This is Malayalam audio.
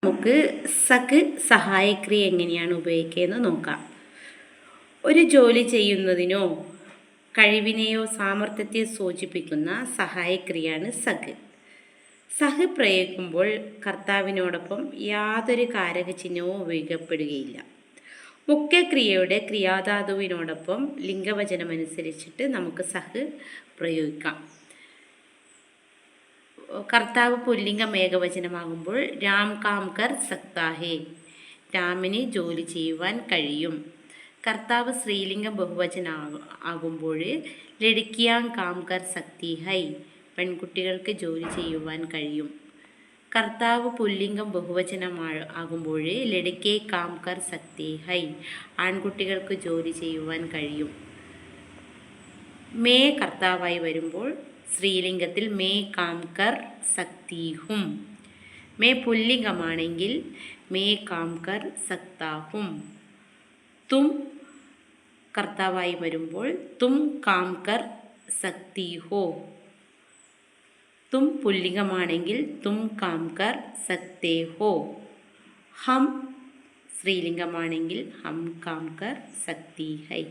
നമുക്ക് സക് സഹായക്രിയ എങ്ങനെയാണ് ഉപയോഗിക്കുകയെന്ന് നോക്കാം. ഒരു ജോലി ചെയ്യുന്നതിനോ കഴിവിനെയോ സാമർത്ഥ്യത്തെയോ സൂചിപ്പിക്കുന്ന സഹായക്രിയയാണ് സക്. സഹ് പ്രയോഗിക്കുമ്പോൾ കർത്താവിനോടൊപ്പം യാതൊരു കാരകചിഹ്നവും ഉപയോഗിക്കപ്പെടുകയില്ല. മുഖ്യക്രിയയുടെ ക്രിയാധാതുവിനോടൊപ്പം ലിംഗവചനമനുസരിച്ചിട്ട് നമുക്ക് സഹ് പ്രയോഗിക്കാം. കർത്താവ് പുല്ലിംഗം ഏകവചനമാകുമ്പോൾ രാം കാം കർ സക്താ ഹേ, രാമിന് ജോലി ചെയ്യുവാൻ കഴിയും. കർത്താവ് സ്ത്രീലിംഗം ബഹുവചന ആകുമ്പോൾ ലഡ്കിയാം കാം കർ സക്തി ഹൈ, പെൺകുട്ടികൾക്ക് ജോലി ചെയ്യുവാൻ കഴിയും. കർത്താവ് പുല്ലിംഗം ബഹുവചനം ആകുമ്പോൾ ലഡ്കെ കാം കർ സക്തി ഹൈ, ആൺകുട്ടികൾക്ക് ജോലി ചെയ്യുവാൻ കഴിയും. മേ കർത്താവായി വരുമ്പോൾ സ്ത്രീലിംഗത്തിൽ മേ കാം കർ സക്തി ഹും. മേ പുല്ലിംഗമാണെങ്കിൽ മേ കാം കർ സക്താ ഹും. തും കർത്താവായി വരുമ്പോൾ തും കാം കർ സക്തി ഹോ. തും പുല്ലിംഗമാണെങ്കിൽ തും കാം കർ സക്തേ ഹോ. ഹം സ്ത്രീലിംഗമാണെങ്കിൽ ഹം കാം കർ സക്തി ഹൈ.